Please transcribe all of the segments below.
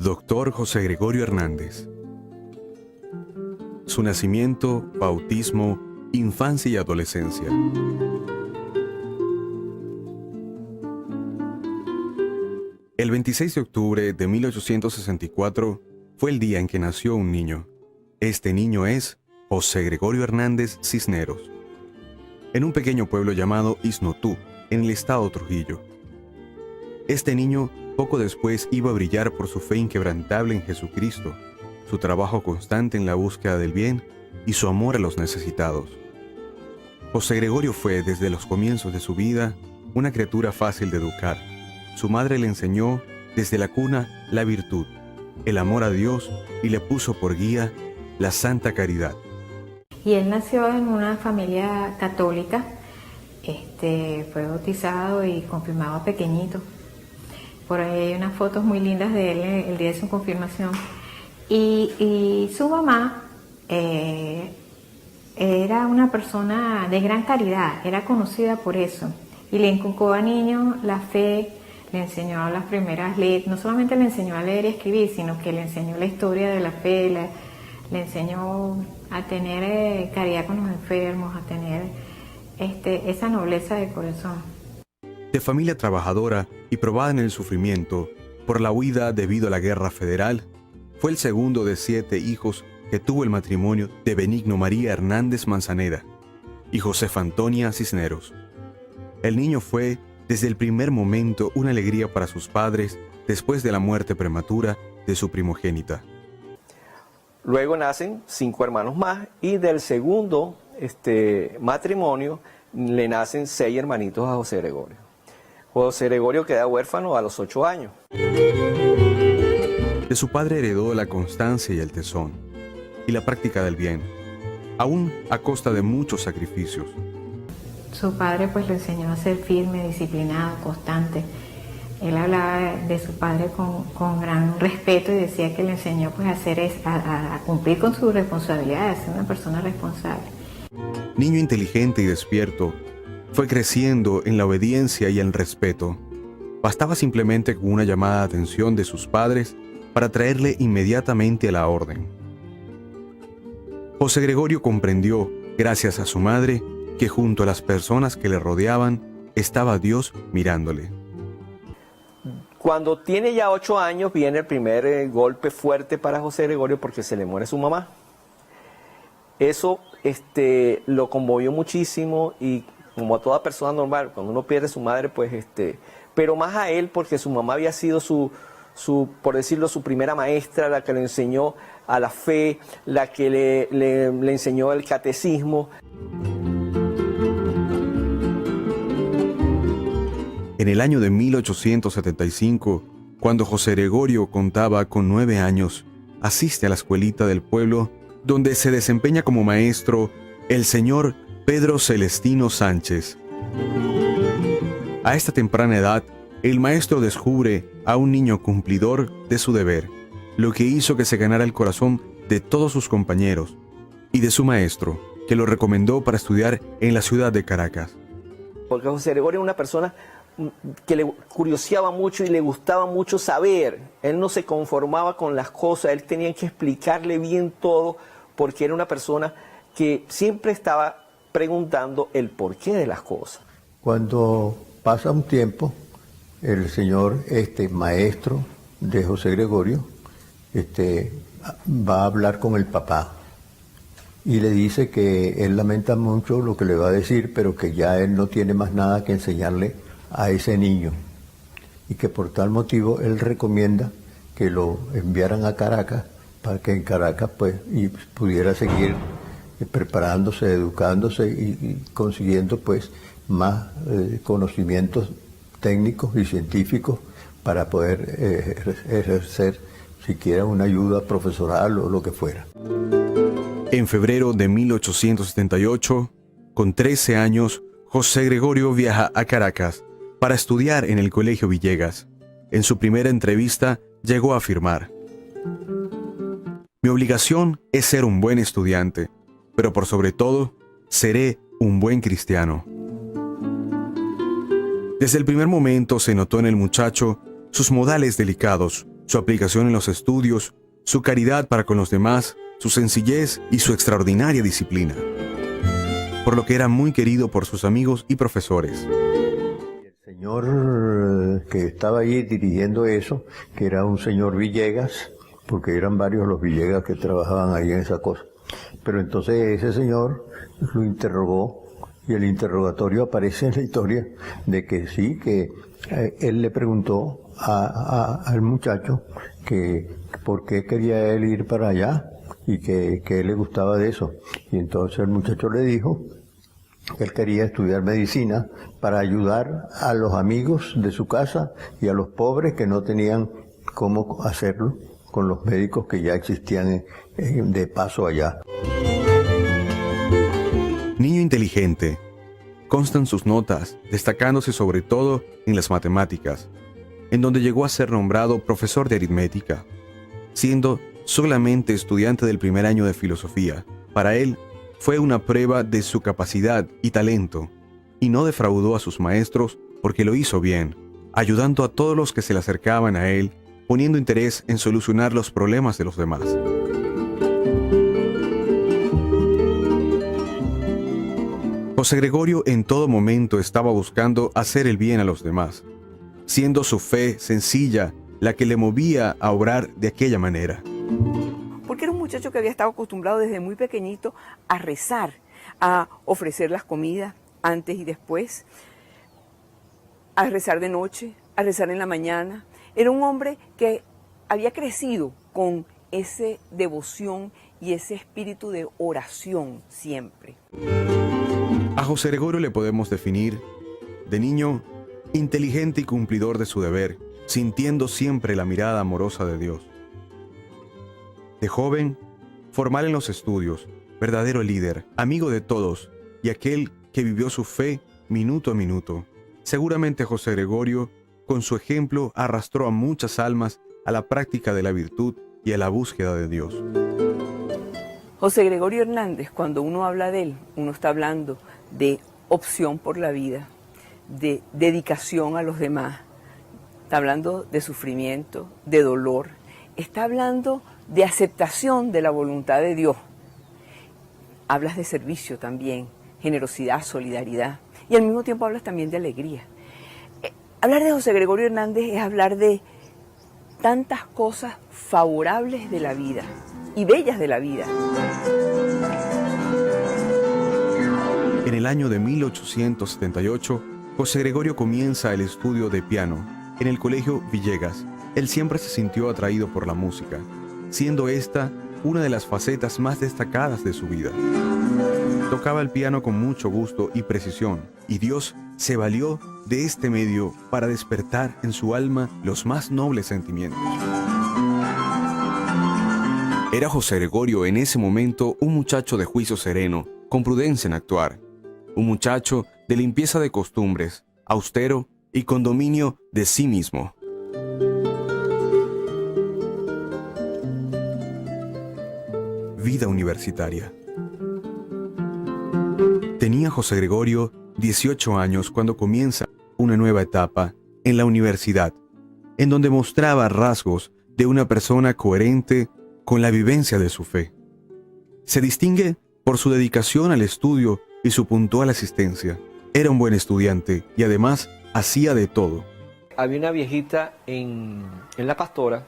Dr. José Gregorio Hernández. Su nacimiento, bautismo, infancia y adolescencia. El 26 de octubre de 1864 fue el día en que nació un niño. Este niño es José Gregorio Hernández Cisneros, en un pequeño pueblo llamado Isnotú, en el estado Trujillo. Este niño poco después iba a brillar por su fe inquebrantable en Jesucristo, su trabajo constante en la búsqueda del bien y su amor a los necesitados. José Gregorio fue, desde los comienzos de su vida, una criatura fácil de educar. Su madre le enseñó desde la cuna la virtud, el amor a Dios, y le puso por guía la santa caridad. Y él nació en una familia católica, fue bautizado y confirmado pequeñito. Por ahí hay unas fotos muy lindas de él el día de su confirmación. Y su mamá era una persona de gran caridad, era conocida por eso. Y le inculcó al niño la fe, le enseñó las primeras leyes, no solamente le enseñó a leer y escribir, sino que le enseñó la historia de la fe, le enseñó a tener caridad con los enfermos, a tener esa nobleza de corazón. De familia trabajadora y probada en el sufrimiento por la huida debido a la Guerra Federal, fue el segundo de 7 hijos que tuvo el matrimonio de Benigno María Hernández Manzaneda y Josefa Antonia Cisneros. El niño fue, desde el primer momento, una alegría para sus padres después de la muerte prematura de su primogénita. Luego nacen 5 hermanos más y del segundo matrimonio le nacen 6 hermanitos a José Gregorio. José Gregorio queda huérfano a los 8 años. De su padre heredó la constancia y el tesón, y la práctica del bien, aún a costa de muchos sacrificios. Su padre le enseñó a ser firme, disciplinado, constante. Él hablaba de su padre con gran respeto y decía que le enseñó a cumplir con sus responsabilidades, a ser una persona responsable. Niño inteligente y despierto, fue creciendo en la obediencia y el respeto. Bastaba simplemente con una llamada de atención de sus padres para traerle inmediatamente a la orden. José Gregorio comprendió, gracias a su madre, que junto a las personas que le rodeaban estaba Dios mirándole. Cuando tiene ya 8 años viene el primer golpe fuerte para José Gregorio porque se le muere su mamá. Eso lo conmovió muchísimo y como a toda persona normal, cuando uno pierde a su madre, pero más a él porque su mamá había sido por decirlo, su primera maestra, la que le enseñó a la fe, la que le enseñó el catecismo. En el año de 1875, cuando José Gregorio contaba con 9 años, asiste a la escuelita del pueblo, donde se desempeña como maestro el señor Pedro Celestino Sánchez. A esta temprana edad, el maestro descubre a un niño cumplidor de su deber, lo que hizo que se ganara el corazón de todos sus compañeros y de su maestro, que lo recomendó para estudiar en la ciudad de Caracas. Porque José Gregorio era una persona que le curioseaba mucho y le gustaba mucho saber. Él no se conformaba con las cosas, él tenía que explicarle bien todo, porque era una persona que siempre estaba preguntando el porqué de las cosas. Cuando pasa un tiempo, el señor maestro de José Gregorio va a hablar con el papá y le dice que él lamenta mucho lo que le va a decir, pero que ya él no tiene más nada que enseñarle a ese niño y que por tal motivo él recomienda que lo enviaran a Caracas para que en Caracas pudiera seguir preparándose, educándose y consiguiendo más conocimientos técnicos y científicos para poder ejercer siquiera una ayuda profesoral o lo que fuera. En febrero de 1878, con 13 años, José Gregorio viaja a Caracas para estudiar en el Colegio Villegas. En su primera entrevista llegó a afirmar: "Mi obligación es ser un buen estudiante, pero por sobre todo, seré un buen cristiano". Desde el primer momento se notó en el muchacho sus modales delicados, su aplicación en los estudios, su caridad para con los demás, su sencillez y su extraordinaria disciplina, por lo que era muy querido por sus amigos y profesores. El señor que estaba allí dirigiendo eso, que era un señor Villegas, porque eran varios los Villegas que trabajaban ahí en esa cosa. Pero entonces ese señor lo interrogó y el interrogatorio aparece en la historia de que sí, que él le preguntó al muchacho que por qué quería él ir para allá y que él le gustaba de eso. Y entonces el muchacho le dijo que él quería estudiar medicina para ayudar a los amigos de su casa y a los pobres que no tenían cómo hacerlo con los médicos que ya existían de paso allá. Niño inteligente, constan sus notas, destacándose sobre todo en las matemáticas, en donde llegó a ser nombrado profesor de aritmética, siendo solamente estudiante del primer año de filosofía. Para él, fue una prueba de su capacidad y talento, y no defraudó a sus maestros porque lo hizo bien, ayudando a todos los que se le acercaban a él, poniendo interés en solucionar los problemas de los demás. José Gregorio en todo momento estaba buscando hacer el bien a los demás, siendo su fe sencilla la que le movía a obrar de aquella manera. Porque era un muchacho que había estado acostumbrado desde muy pequeñito a rezar, a ofrecer las comidas antes y después, a rezar de noche, a rezar en la mañana. Era un hombre que había crecido con esa devoción y ese espíritu de oración siempre. A José Gregorio le podemos definir, de niño, inteligente y cumplidor de su deber, sintiendo siempre la mirada amorosa de Dios. De joven, formal en los estudios, verdadero líder, amigo de todos y aquel que vivió su fe minuto a minuto. Seguramente José Gregorio, con su ejemplo, arrastró a muchas almas a la práctica de la virtud y a la búsqueda de Dios. José Gregorio Hernández, cuando uno habla de él, uno está hablando de opción por la vida, de dedicación a los demás, está hablando de sufrimiento, de dolor, está hablando de aceptación de la voluntad de Dios. Hablas de servicio también, generosidad, solidaridad, y al mismo tiempo hablas también de alegría. Hablar de José Gregorio Hernández es hablar de tantas cosas favorables de la vida y bellas de la vida. En el año de 1878, José Gregorio comienza el estudio de piano en el Colegio Villegas. Él siempre se sintió atraído por la música, siendo esta una de las facetas más destacadas de su vida. Tocaba el piano con mucho gusto y precisión, y Dios se valió de este medio para despertar en su alma los más nobles sentimientos. Era José Gregorio en ese momento un muchacho de juicio sereno, con prudencia en actuar, un muchacho de limpieza de costumbres, austero y con dominio de sí mismo. Vida universitaria. Tenía José Gregorio 18 años cuando comienza una nueva etapa en la universidad, en donde mostraba rasgos de una persona coherente con la vivencia de su fe. Se distingue por su dedicación al estudio y su puntual asistencia. Era un buen estudiante y además hacía de todo. Había una viejita en La Pastora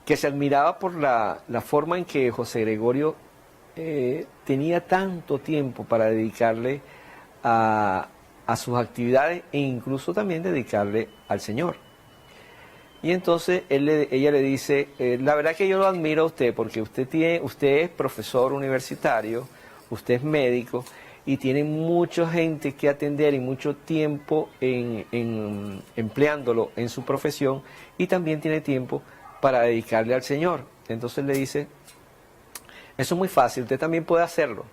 que se admiraba por la forma en que José Gregorio tenía tanto tiempo para dedicarle a sus actividades e incluso también dedicarle al Señor. Y entonces ella le dice, la verdad que yo lo admiro a usted porque usted es profesor universitario, usted es médico y tiene mucha gente que atender y mucho tiempo empleándolo en su profesión y también tiene tiempo para dedicarle al Señor. Entonces le dice, eso es muy fácil, usted también puede hacerlo.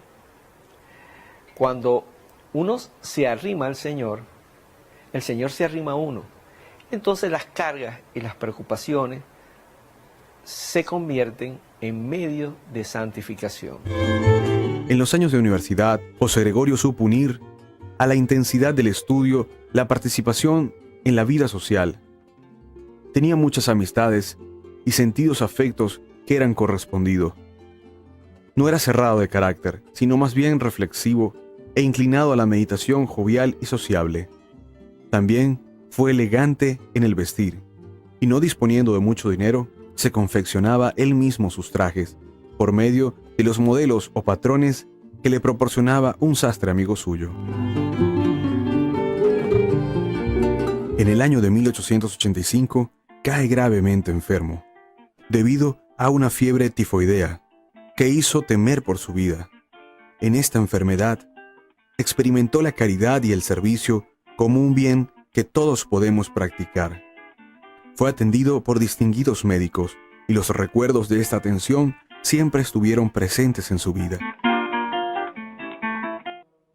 Cuando uno se arrima al Señor, el Señor se arrima a uno. Entonces las cargas y las preocupaciones se convierten en medios de santificación. En los años de universidad, José Gregorio supo unir a la intensidad del estudio la participación en la vida social. Tenía muchas amistades y sentidos afectos que eran correspondidos. No era cerrado de carácter, sino más bien reflexivo e inclinado a la meditación jovial y sociable. También fue elegante en el vestir, y no disponiendo de mucho dinero, se confeccionaba él mismo sus trajes, por medio de los modelos o patrones que le proporcionaba un sastre amigo suyo. En el año de 1885, cae gravemente enfermo, debido a una fiebre tifoidea, que hizo temer por su vida. En esta enfermedad, experimentó la caridad y el servicio como un bien que todos podemos practicar. Fue atendido por distinguidos médicos y los recuerdos de esta atención siempre estuvieron presentes en su vida.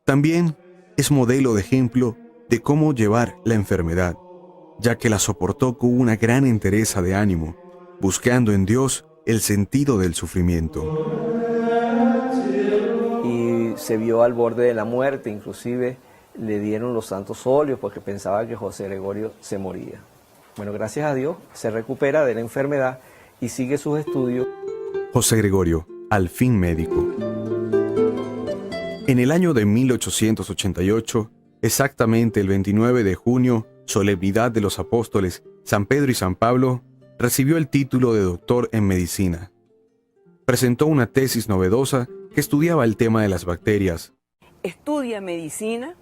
También es modelo de ejemplo de cómo llevar la enfermedad, ya que la soportó con una gran entereza de ánimo, buscando en Dios el sentido del sufrimiento. Y se vio al borde de la muerte, inclusive le dieron los santos óleos porque pensaba que José Gregorio se moría. Bueno, gracias a Dios se recupera de la enfermedad y sigue sus estudios. José Gregorio, al fin médico. En el año de 1888, exactamente el 29 de junio, solemnidad de los apóstoles San Pedro y San Pablo, recibió el título de doctor en medicina. Presentó una tesis novedosa que estudiaba el tema de las bacterias. Estudia medicina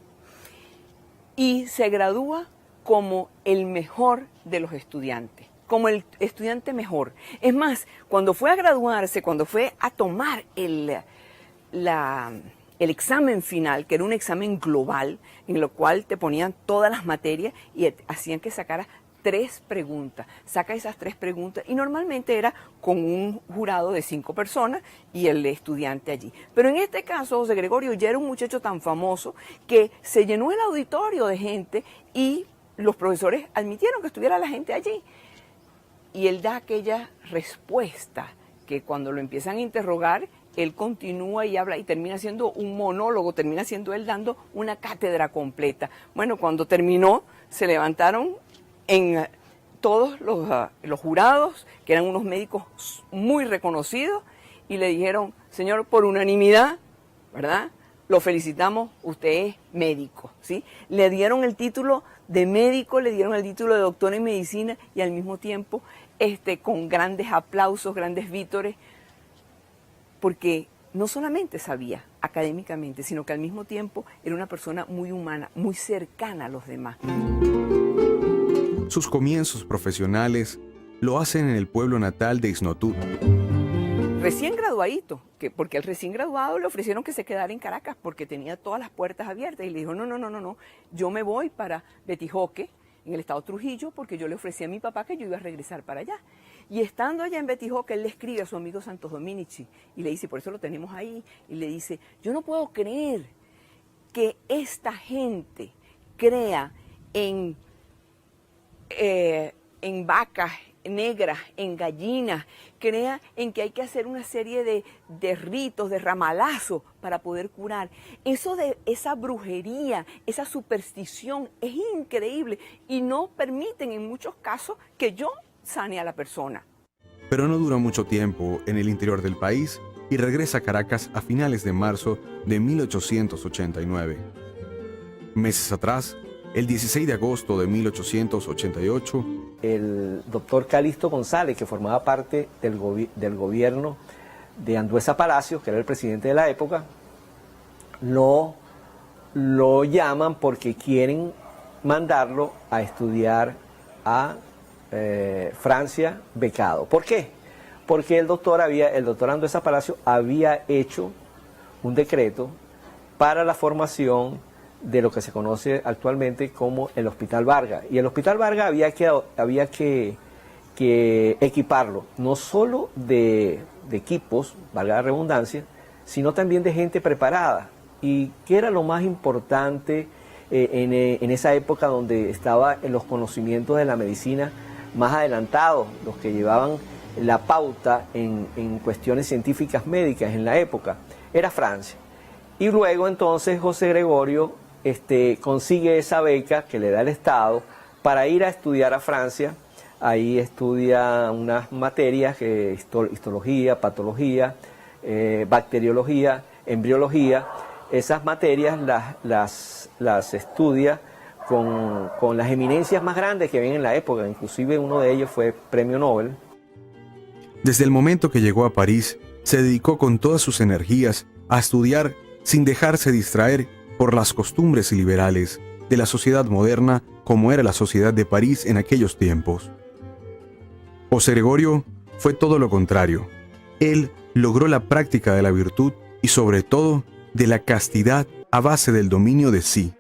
y se gradúa como el mejor de los estudiantes, como el estudiante mejor. Es más, cuando fue a graduarse, cuando fue a tomar el examen final, que era un examen global, en lo cual te ponían todas las materias y hacían que sacaras 3 preguntas. Saca esas 3 preguntas y normalmente era con un jurado de 5 personas y el estudiante allí. Pero en este caso, José Gregorio ya era un muchacho tan famoso que se llenó el auditorio de gente y los profesores admitieron que estuviera la gente allí. Y él da aquella respuesta que cuando lo empiezan a interrogar, él continúa y habla y termina siendo un monólogo, termina siendo él dando una cátedra completa. Bueno, cuando terminó, se levantaron en todos los jurados, que eran unos médicos muy reconocidos, y le dijeron: señor, por unanimidad, ¿verdad?, lo felicitamos, usted es médico, ¿sí? Le dieron el título de médico, le dieron el título de doctor en medicina y al mismo tiempo con grandes aplausos, grandes vítores, porque no solamente sabía académicamente, sino que al mismo tiempo era una persona muy humana, muy cercana a los demás. Sus comienzos profesionales lo hacen en el pueblo natal de Ixnotú. Recién graduadito, porque al recién graduado le ofrecieron que se quedara en Caracas porque tenía todas las puertas abiertas y le dijo: no, yo me voy para Betijoque, en el estado Trujillo, porque yo le ofrecí a mi papá que yo iba a regresar para allá. Y estando allá en Betijoque, él le escribe a su amigo Santos Dominici y le dice, por eso lo tenemos ahí, y le dice: yo no puedo creer que esta gente crea en vacas negras, en gallinas, crea en que hay que hacer una serie de ritos, de ramalazos para poder curar. Eso de esa brujería, esa superstición es increíble y no permiten en muchos casos que yo sane a la persona. Pero no dura mucho tiempo en el interior del país y regresa a Caracas a finales de marzo de 1889. Meses atrás, el 16 de agosto de 1888, el doctor Calixto González, que formaba parte del gobierno de Andueza Palacios, que era el presidente de la época, lo llaman porque quieren mandarlo a estudiar a Francia becado. ¿Por qué? Porque el doctor Andueza Palacios había hecho un decreto para la formación de lo que se conoce actualmente como el Hospital Vargas. Y el Hospital Vargas había que equiparlo, no solo de equipos, valga la redundancia, sino también de gente preparada. ¿Y qué era lo más importante en esa época donde estaban los conocimientos de la medicina más adelantados, los que llevaban la pauta en cuestiones científicas médicas en la época? Era Francia. Y luego entonces José Gregorio consigue esa beca que le da el Estado para ir a estudiar a Francia Ahí estudia unas materias, histología, patología, bacteriología, embriología. Esas materias las estudia con las eminencias más grandes que había en la época. Inclusive uno de ellos fue premio Nobel. Desde el momento que llegó a París, se dedicó con todas sus energías a estudiar sin dejarse distraer por las costumbres liberales de la sociedad moderna como era la sociedad de París en aquellos tiempos. José Gregorio fue todo lo contrario. Él logró la práctica de la virtud y sobre todo de la castidad a base del dominio de sí,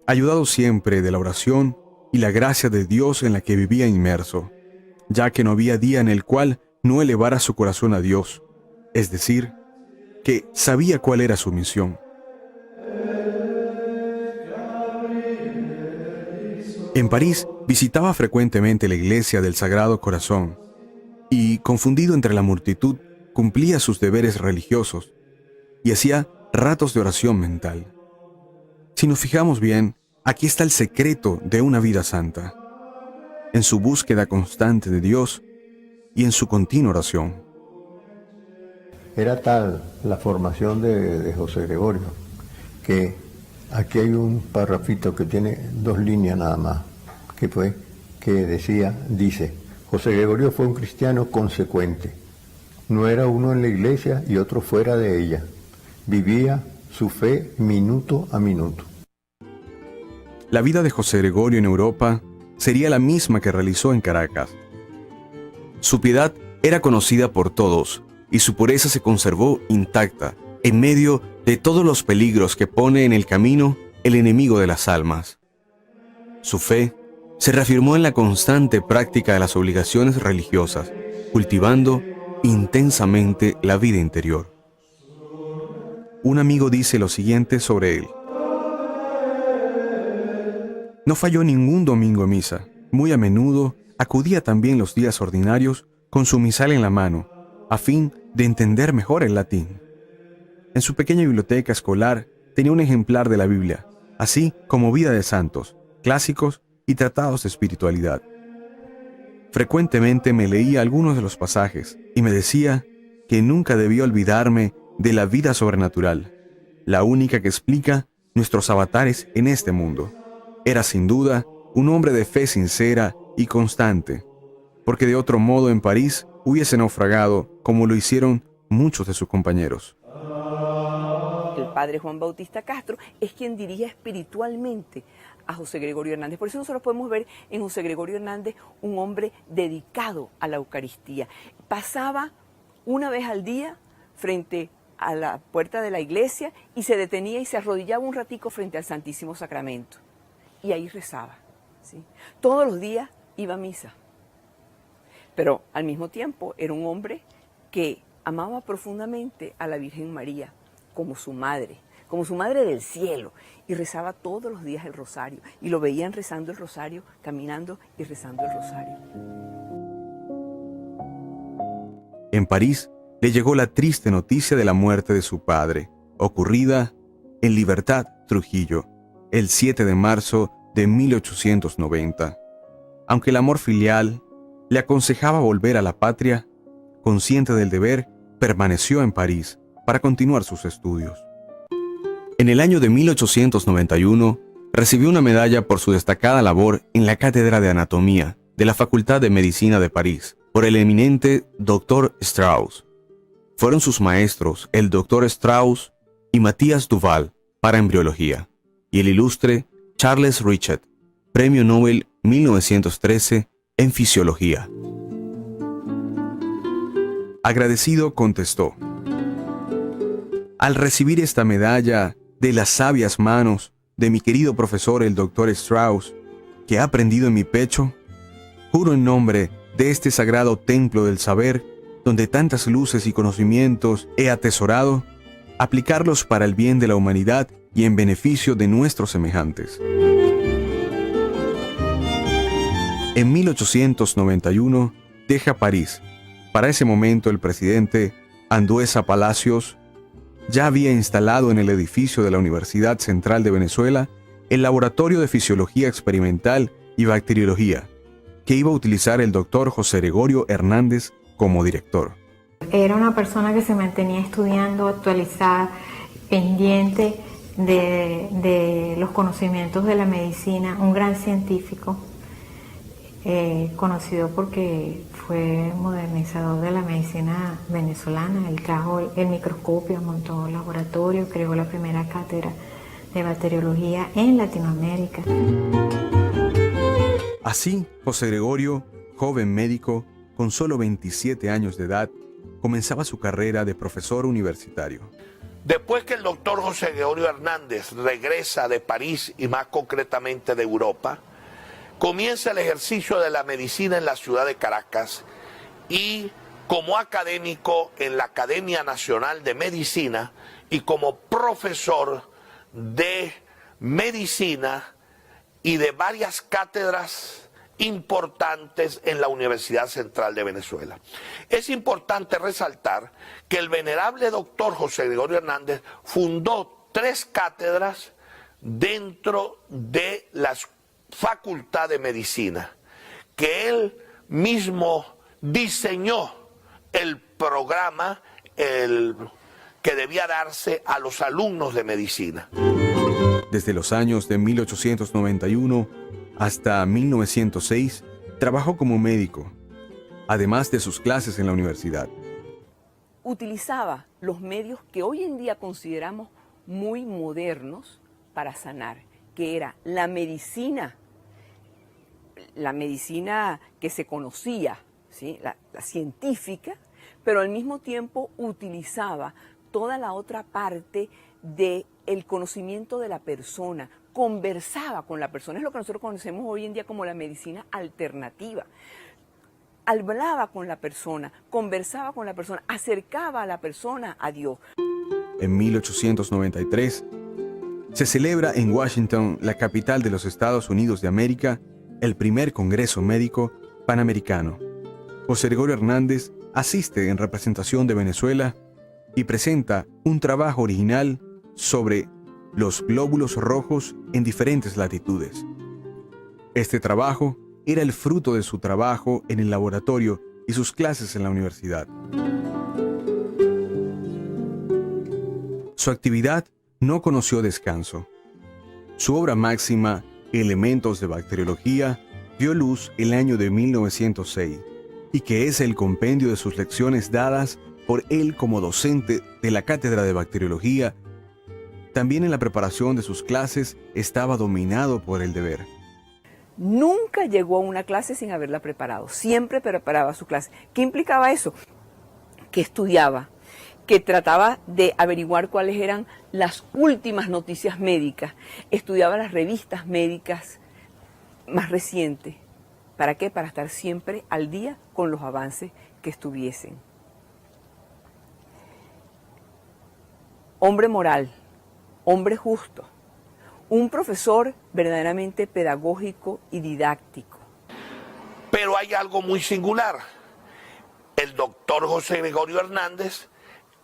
ayudado siempre de la oración y la gracia de Dios en la que vivía inmerso, ya que no había día en el cual no elevara su corazón a Dios, es decir, que sabía cuál era su misión. En París visitaba frecuentemente la iglesia del Sagrado Corazón y, confundido entre la multitud, cumplía sus deberes religiosos y hacía ratos de oración mental. Si nos fijamos bien, aquí está el secreto de una vida santa, en su búsqueda constante de Dios y en su continua oración. Era tal la formación de José Gregorio que aquí hay un parrafito que tiene 2 líneas nada más, dice, José Gregorio fue un cristiano consecuente. No era uno en la iglesia y otro fuera de ella. Vivía su fe minuto a minuto. La vida de José Gregorio en Europa sería la misma que realizó en Caracas. Su piedad era conocida por todos y su pureza se conservó intacta en medio de todos los peligros que pone en el camino el enemigo de las almas. Su fe se reafirmó en la constante práctica de las obligaciones religiosas, cultivando intensamente la vida interior. Un amigo dice lo siguiente sobre él. No falló ningún domingo a misa. Muy a menudo acudía también los días ordinarios con su misal en la mano, a fin de entender mejor el latín. En su pequeña biblioteca escolar tenía un ejemplar de la Biblia, así como Vida de Santos, clásicos y tratados de espiritualidad. Frecuentemente me leía algunos de los pasajes y me decía que nunca debía olvidarme de la vida sobrenatural, la única que explica nuestros avatares en este mundo. Era sin duda un hombre de fe sincera y constante, porque de otro modo en París hubiese naufragado como lo hicieron muchos de sus compañeros. El padre Juan Bautista Castro es quien dirige espiritualmente a José Gregorio Hernández. Por eso nosotros podemos ver en José Gregorio Hernández un hombre dedicado a la Eucaristía. Pasaba una vez al día frente a la puerta de la iglesia y se detenía y se arrodillaba un ratico frente al Santísimo Sacramento. Y ahí rezaba, ¿sí? Todos los días iba a misa. Pero al mismo tiempo era un hombre que amaba profundamente a la Virgen María como su madre del cielo, y rezaba todos los días el rosario, y lo veían rezando el rosario, caminando y rezando el rosario. En París le llegó la triste noticia de la muerte de su padre, ocurrida en Libertad, Trujillo, el 7 de marzo de 1890. Aunque el amor filial le aconsejaba volver a la patria, consciente del deber, permaneció en París para continuar sus estudios. En el año de 1891, recibió una medalla por su destacada labor en la Cátedra de Anatomía de la Facultad de Medicina de París por el eminente Dr. Strauss. Fueron sus maestros el Dr. Strauss y Matías Duval para embriología, y el ilustre Charles Richet, Premio Nobel 1913 en fisiología. Agradecido contestó: al recibir esta medalla de las sabias manos de mi querido profesor el Dr. Strauss, que ha prendido en mi pecho, juro en nombre de este sagrado templo del saber, donde tantas luces y conocimientos he atesorado, aplicarlos para el bien de la humanidad y en beneficio de nuestros semejantes. En 1891 deja París. Para ese momento el presidente Andueza Palacios ya había instalado en el edificio de la Universidad Central de Venezuela el Laboratorio de Fisiología Experimental y Bacteriología, que iba a utilizar el doctor José Gregorio Hernández como director. Era una persona que se mantenía estudiando, actualizada, pendiente de los conocimientos de la medicina, un gran científico, conocido porque fue modernizador de la medicina venezolana. Él trajo el microscopio, montó un laboratorio, creó la primera cátedra de bacteriología en Latinoamérica. Así, José Gregorio, joven médico, con solo 27 años de edad, comenzaba su carrera de profesor universitario. Después que el doctor José Gregorio Hernández regresa de París y más concretamente de Europa, comienza el ejercicio de la medicina en la ciudad de Caracas y como académico en la Academia Nacional de Medicina y como profesor de medicina y de varias cátedras importantes en la Universidad Central de Venezuela. Es importante resaltar que el venerable doctor José Gregorio Hernández fundó 3 cátedras dentro de la Facultad de Medicina, que él mismo diseñó el programa que debía darse a los alumnos de medicina. Desde los años de 1891 hasta 1906, trabajó como médico, además de sus clases en la universidad. Utilizaba los medios que hoy en día consideramos muy modernos para sanar, que era la medicina que se conocía, ¿sí? la científica, pero al mismo tiempo utilizaba toda la otra parte del conocimiento de la persona, conversaba con la persona, es lo que nosotros conocemos hoy en día como la medicina alternativa. Hablaba con la persona, conversaba con la persona, acercaba a la persona a Dios. En 1893, se celebra en Washington, la capital de los Estados Unidos de América, el primer Congreso Médico Panamericano. José Gregorio Hernández asiste en representación de Venezuela y presenta un trabajo original sobre los glóbulos rojos en diferentes latitudes. Este trabajo era el fruto de su trabajo en el laboratorio y sus clases en la universidad. Su actividad no conoció descanso. Su obra máxima, Elementos de Bacteriología, vio luz el año de 1906 y que es el compendio de sus lecciones dadas por él como docente de la Cátedra de Bacteriología. También en la preparación de sus clases estaba dominado por el deber. Nunca llegó a una clase sin haberla preparado, siempre preparaba su clase. ¿Qué implicaba eso? Que estudiaba, que trataba de averiguar cuáles eran las últimas noticias médicas, estudiaba las revistas médicas más recientes. ¿Para qué? Para estar siempre al día con los avances que estuviesen. Hombre moral, hombre justo, un profesor verdaderamente pedagógico y didáctico. Pero hay algo muy singular. El doctor José Gregorio Hernández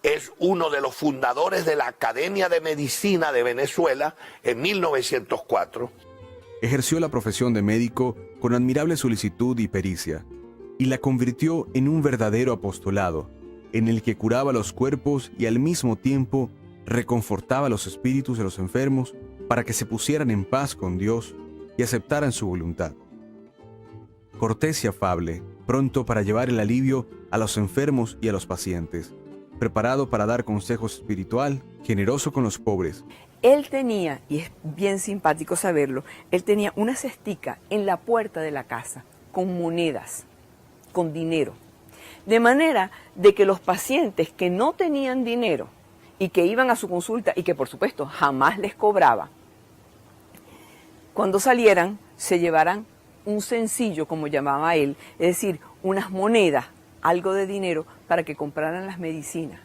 es uno de los fundadores de la Academia de Medicina de Venezuela en 1904. Ejerció la profesión de médico con admirable solicitud y pericia, y la convirtió en un verdadero apostolado, en el que curaba los cuerpos y al mismo tiempo reconfortaba los espíritus de los enfermos para que se pusieran en paz con Dios y aceptaran su voluntad. Cortés y afable, pronto para llevar el alivio a los enfermos y a los pacientes, preparado para dar consejos espiritual, generoso con los pobres. Él tenía, y es bien simpático saberlo, él tenía una cestica en la puerta de la casa con monedas, con dinero. De manera de que los pacientes que no tenían dinero y que iban a su consulta y que por supuesto jamás les cobraba, cuando salieran se llevaran un sencillo, como llamaba él, es decir, unas monedas, algo de dinero para que compraran las medicinas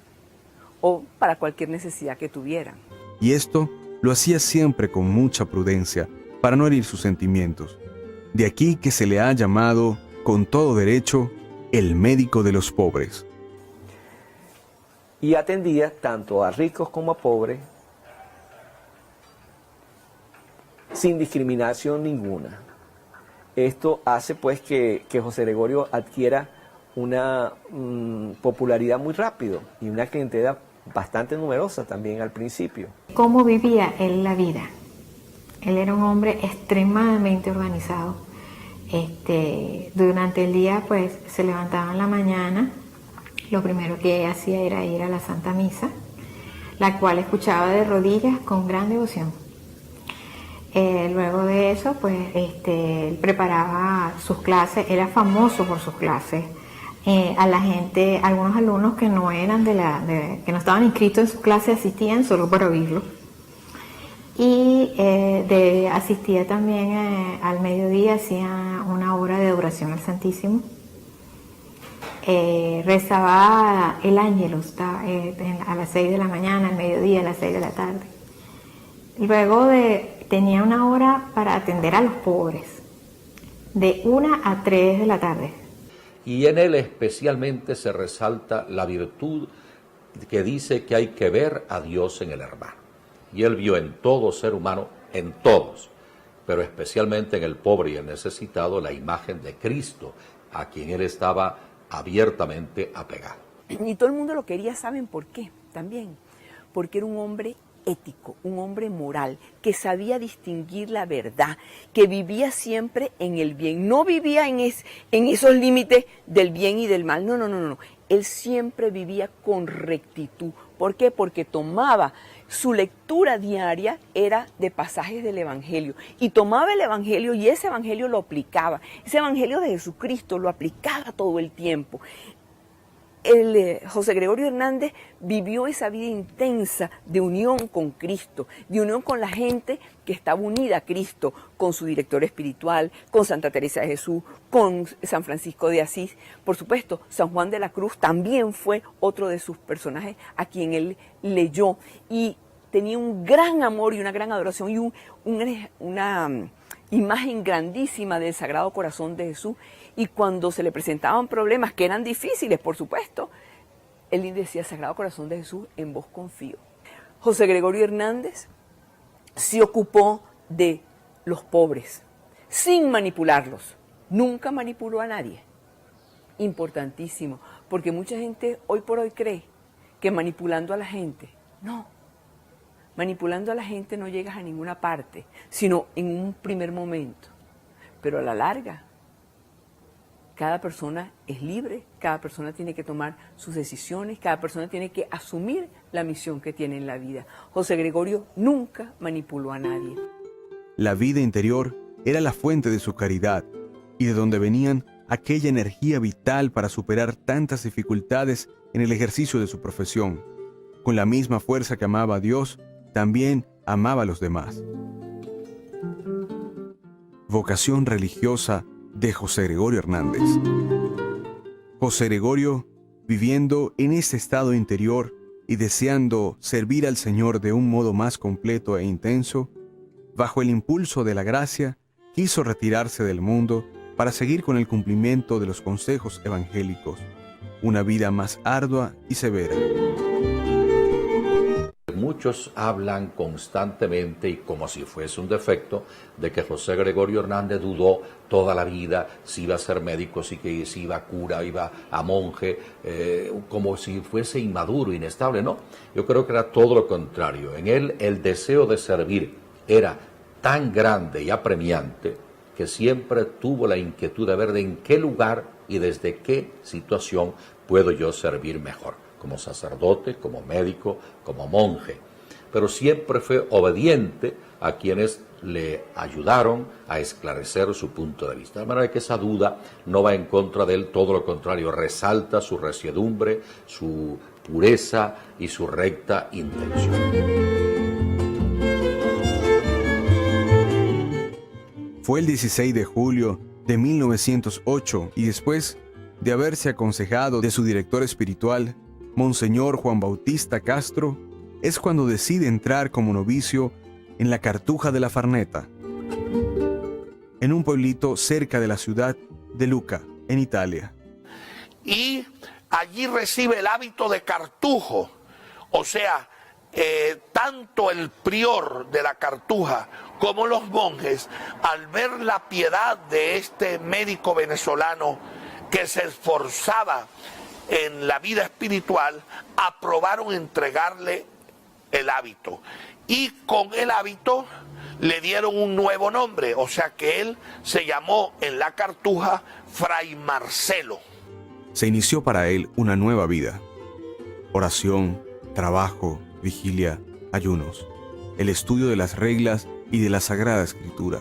o para cualquier necesidad que tuvieran. Y esto lo hacía siempre con mucha prudencia para no herir sus sentimientos. De aquí que se le ha llamado, con todo derecho, el médico de los pobres. Y atendía tanto a ricos como a pobres, sin discriminación ninguna. Esto hace pues que José Gregorio adquiera una popularidad muy rápido y una clientela bastante numerosa también al principio. ¿Cómo vivía él la vida? Él era un hombre extremadamente organizado. Durante el día pues se levantaba en la mañana, lo primero que hacía era ir a la Santa Misa, la cual escuchaba de rodillas con gran devoción. Luego de eso pues él preparaba sus clases, era famoso por sus clases. A la gente, algunos alumnos que no eran que no estaban inscritos en su clase asistían solo para oírlo. Y asistía también al mediodía, hacía una hora de oración al Santísimo. Rezaba el Ángelus a las 6 de la mañana, al mediodía, a las 6 de la tarde. Luego tenía una hora para atender a los pobres, de 1 a 3 de la tarde. Y en él especialmente se resalta la virtud que dice que hay que ver a Dios en el hermano. Y él vio en todo ser humano, en todos, pero especialmente en el pobre y el necesitado, la imagen de Cristo, a quien él estaba abiertamente apegado. Y todo el mundo lo quería, ¿saben por qué? También, porque era un hombre ético, un hombre moral, que sabía distinguir la verdad, que vivía siempre en el bien, no vivía en esos límites del bien y del mal, no. Él siempre vivía con rectitud. ¿Por qué? Porque tomaba su lectura diaria, era de pasajes del Evangelio, y tomaba el Evangelio y ese Evangelio lo aplicaba, ese Evangelio de Jesucristo lo aplicaba todo el tiempo. José Gregorio Hernández vivió esa vida intensa de unión con Cristo, de unión con la gente que estaba unida a Cristo, con su director espiritual, con Santa Teresa de Jesús, con San Francisco de Asís. Por supuesto, San Juan de la Cruz también fue otro de sus personajes a quien él leyó y tenía un gran amor y una gran adoración y una imagen grandísima del Sagrado Corazón de Jesús. Y cuando se le presentaban problemas que eran difíciles, por supuesto, él decía: Sagrado Corazón de Jesús, en vos confío. José Gregorio Hernández se ocupó de los pobres, sin manipularlos. Nunca manipuló a nadie. Importantísimo, porque mucha gente hoy por hoy cree que manipulando a la gente, no. Manipulando a la gente no llegas a ninguna parte, sino en un primer momento. Pero a la larga, cada persona es libre, cada persona tiene que tomar sus decisiones, cada persona tiene que asumir la misión que tiene en la vida. José Gregorio nunca manipuló a nadie. La vida interior era la fuente de su caridad y de donde venían aquella energía vital para superar tantas dificultades en el ejercicio de su profesión. Con la misma fuerza que amaba a Dios, también amaba a los demás. Vocación religiosa de José Gregorio Hernández. José Gregorio, viviendo en ese estado interior y deseando servir al Señor de un modo más completo e intenso, bajo el impulso de la gracia, quiso retirarse del mundo para seguir con el cumplimiento de los consejos evangélicos, una vida más ardua y severa. Muchos hablan constantemente y como si fuese un defecto de que José Gregorio Hernández dudó toda la vida si iba a ser médico, si iba a cura, iba a monje, como si fuese inmaduro, inestable. No, yo creo que era todo lo contrario. En él el deseo de servir era tan grande y apremiante que siempre tuvo la inquietud de ver de en qué lugar y desde qué situación puedo yo servir mejor, como sacerdote, como médico, como monje. Pero siempre fue obediente a quienes le ayudaron a esclarecer su punto de vista. De manera que esa duda no va en contra de él, todo lo contrario, resalta su resiedumbre, su pureza y su recta intención. Fue el 16 de julio de 1908 y después de haberse aconsejado de su director espiritual, Monseñor Juan Bautista Castro, es cuando decide entrar como novicio en la Cartuja de la Farneta, en un pueblito cerca de la ciudad de Lucca, en Italia. Y allí recibe el hábito de cartujo, o sea, tanto el prior de la Cartuja como los monjes, al ver la piedad de este médico venezolano que se esforzaba en la vida espiritual, aprobaron entregarle el hábito. Y con el hábito le dieron un nuevo nombre, o sea que él se llamó en la Cartuja Fray Marcelo. Se inició para él una nueva vida. Oración, trabajo, vigilia, ayunos, el estudio de las reglas y de la Sagrada Escritura.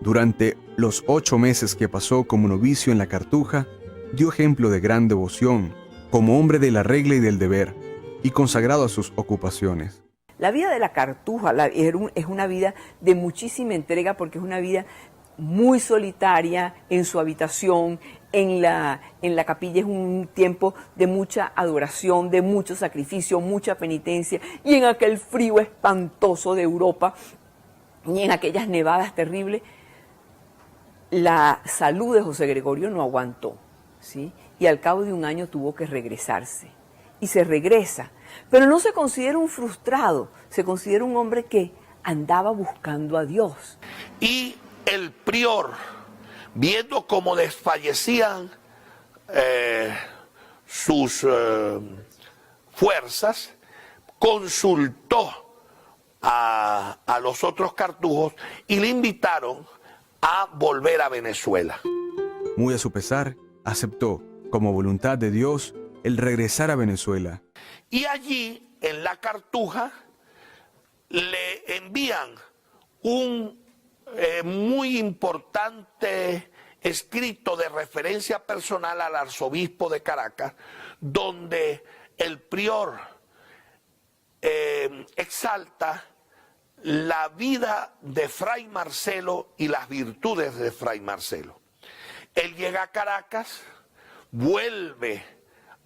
Durante los 8 meses que pasó como novicio en la Cartuja, dio ejemplo de gran devoción, como hombre de la regla y del deber, y consagrado a sus ocupaciones. La vida de la Cartuja es una vida de muchísima entrega, porque es una vida muy solitaria en su habitación. En la capilla es un tiempo de mucha adoración, de mucho sacrificio, mucha penitencia, y en aquel frío espantoso de Europa y en aquellas nevadas terribles, la salud de José Gregorio no aguantó, ¿sí? Y al cabo de un año tuvo que regresarse. Y se regresa, pero no se considera un frustrado, se considera un hombre que andaba buscando a Dios. Y el prior, viendo cómo desfallecían sus fuerzas, consultó a los otros cartujos y le invitaron a volver a Venezuela. Muy a su pesar, aceptó, como voluntad de Dios, el regresar a Venezuela. Y allí, en la Cartuja, le envían un muy importante escrito de referencia personal al arzobispo de Caracas, donde el prior exalta la vida de Fray Marcelo y las virtudes de Fray Marcelo. Él llega a Caracas, vuelve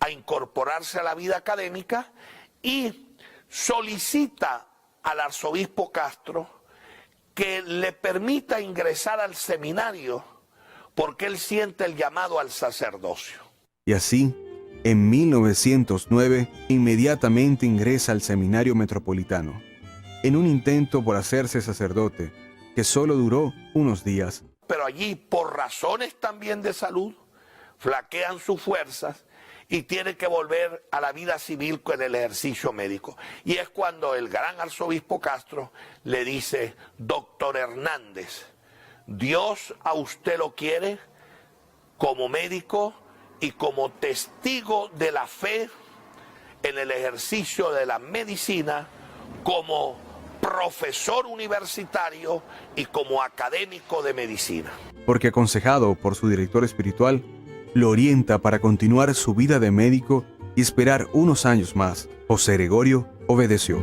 a incorporarse a la vida académica y solicita al arzobispo Castro que le permita ingresar al seminario porque él siente el llamado al sacerdocio. Y así, en 1909, inmediatamente ingresa al Seminario Metropolitano, en un intento por hacerse sacerdote, que solo duró unos días. Pero allí, por razones también de salud, flaquean sus fuerzas y tiene que volver a la vida civil con el ejercicio médico. Y es cuando el gran arzobispo Castro le dice: doctor Hernández, Dios a usted lo quiere como médico y como testigo de la fe en el ejercicio de la medicina, como profesor universitario y como académico de medicina. Porque aconsejado por su director espiritual, lo orienta para continuar su vida de médico y esperar unos años más. José Gregorio obedeció.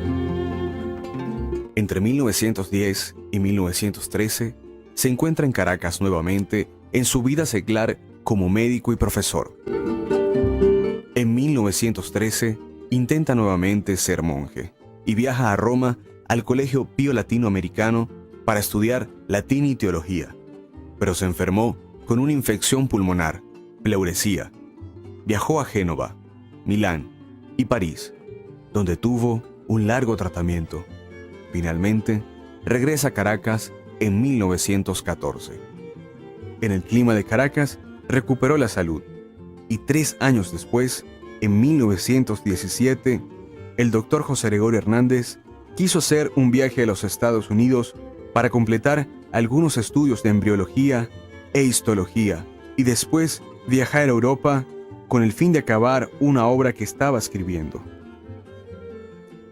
Entre 1910 y 1913, se encuentra en Caracas nuevamente en su vida seglar como médico y profesor. En 1913, intenta nuevamente ser monje y viaja a Roma al Colegio Pío Latinoamericano para estudiar latín y teología, pero se enfermó con una infección pulmonar, pleuresía. Viajó a Génova, Milán y París, donde tuvo un largo tratamiento. Finalmente, regresa a Caracas en 1914. En el clima de Caracas, recuperó la salud y 3 años después, en 1917, el doctor José Gregorio Hernández quiso hacer un viaje a los Estados Unidos para completar algunos estudios de embriología e histología y después viajar a Europa con el fin de acabar una obra que estaba escribiendo.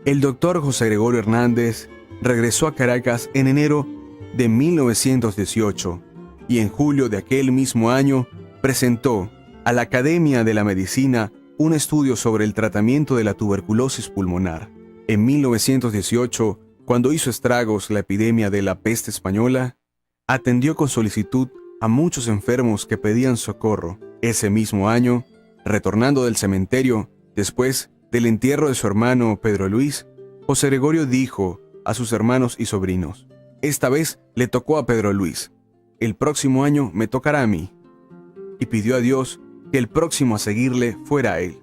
El doctor José Gregorio Hernández regresó a Caracas en enero de 1918 y en julio de aquel mismo año presentó a la Academia de la Medicina un estudio sobre el tratamiento de la tuberculosis pulmonar. En 1918, cuando hizo estragos la epidemia de la peste española, atendió con solicitud a muchos enfermos que pedían socorro. Ese mismo año, retornando del cementerio, después del entierro de su hermano Pedro Luis, José Gregorio dijo a sus hermanos y sobrinos: esta vez le tocó a Pedro Luis, el próximo año me tocará a mí. Y pidió a Dios que el próximo a seguirle fuera él,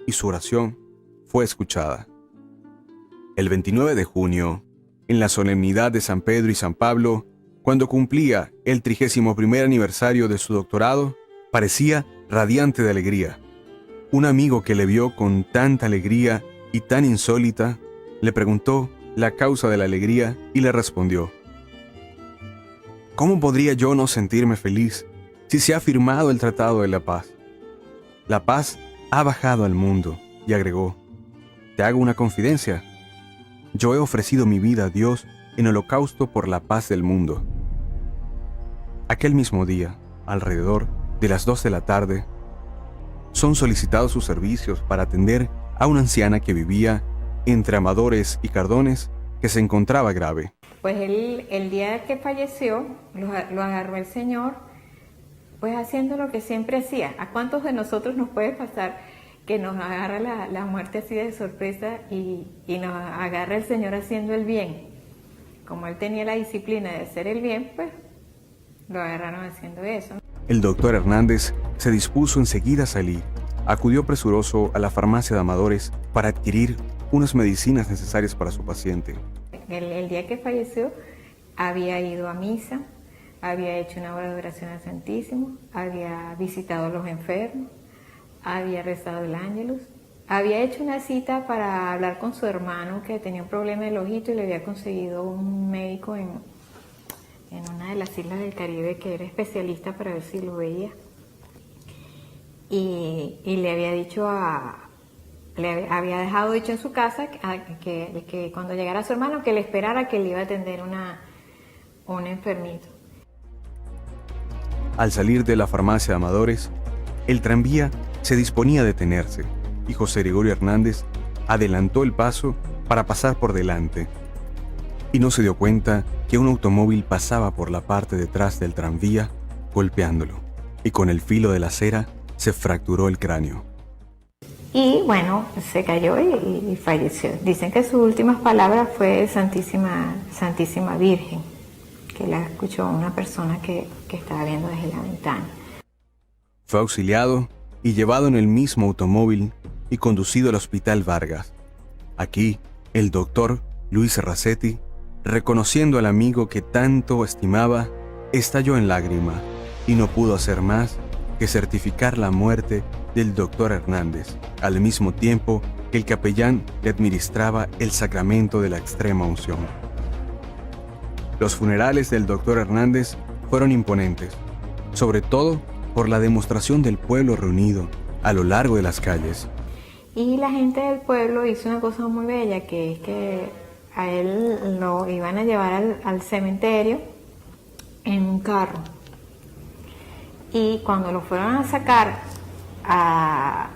y su oración fue escuchada. El 29 de junio, en la solemnidad de San Pedro y San Pablo, cuando cumplía el 31º aniversario de su doctorado, parecía radiante de alegría. Un amigo que le vio con tanta alegría y tan insólita, le preguntó la causa de la alegría y le respondió: ¿cómo podría yo no sentirme feliz si se ha firmado el Tratado de la Paz? La paz ha bajado al mundo, y agregó: te hago una confidencia. Yo he ofrecido mi vida a Dios en holocausto por la paz del mundo. Aquel mismo día, alrededor de las 2 de la tarde, son solicitados sus servicios para atender a una anciana que vivía entre Amadores y Cardones, que se encontraba grave. Pues él, el día que falleció, lo agarró el Señor, pues haciendo lo que siempre hacía. ¿A cuántos de nosotros nos puede pasar que nos agarra la muerte así de sorpresa y nos agarra el Señor haciendo el bien? Como él tenía la disciplina de hacer el bien, pues lo agarraron haciendo eso. El doctor Hernández se dispuso enseguida a salir. Acudió presuroso a la farmacia de Amadores para adquirir unas medicinas necesarias para su paciente. El día que falleció había ido a misa, había hecho una hora de oración al Santísimo, había visitado a los enfermos, había rezado el Ángelus, había hecho una cita para hablar con su hermano que tenía un problema del ojito y le había conseguido un médico en una de las islas del Caribe que era especialista para ver si lo veía. Y le había dicho le había dejado dicho en su casa que cuando llegara su hermano que le esperara, que le iba a atender un enfermito. Al salir de la farmacia de Amadores, el tranvía se disponía a detenerse y José Gregorio Hernández adelantó el paso para pasar por delante. Y no se dio cuenta que un automóvil pasaba por la parte de atrás del tranvía, golpeándolo, y con el filo de la acera se fracturó el cráneo. Y bueno, se cayó y falleció. Dicen que sus últimas palabras fue Santísima Virgen, que la escuchó una persona que estaba viendo desde la ventana. Fue auxiliado y llevado en el mismo automóvil y conducido al Hospital Vargas. Aquí, el doctor Luis Racetti, reconociendo al amigo que tanto estimaba, estalló en lágrima y no pudo hacer más que certificar la muerte del doctor Hernández, al mismo tiempo que el capellán le administraba el sacramento de la extrema unción. Los funerales del doctor Hernández fueron imponentes, sobre todo por la demostración del pueblo reunido a lo largo de las calles. Y la gente del pueblo hizo una cosa muy bella, que es que a él lo iban a llevar al cementerio en un carro. Y cuando lo fueron a sacar a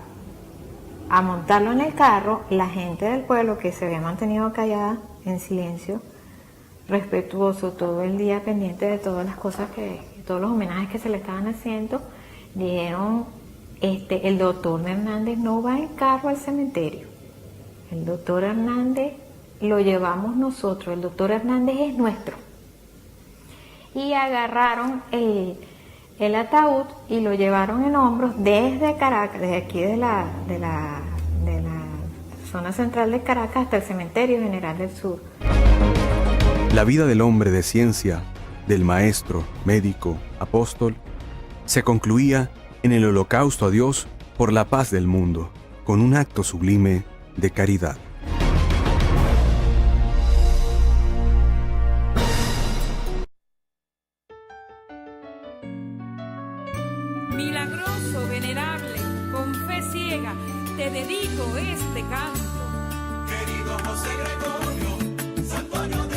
montarlo en el carro, la gente del pueblo, que se había mantenido callada, en silencio, respetuoso, todo el día pendiente de todas las cosas todos los homenajes que se le estaban haciendo, dijeron: el doctor Hernández no va en carro al cementerio. El doctor Hernández lo llevamos nosotros, el doctor Hernández es nuestro. Y agarraron el ataúd y lo llevaron en hombros desde Caracas, desde aquí de la zona central de Caracas hasta el Cementerio General del Sur. La vida del hombre de ciencia, del maestro, médico, apóstol, se concluía en el holocausto a Dios por la paz del mundo, con un acto sublime de caridad. Milagroso, venerable, con fe ciega, te dedico este canto. Querido José Gregorio, Santo Año de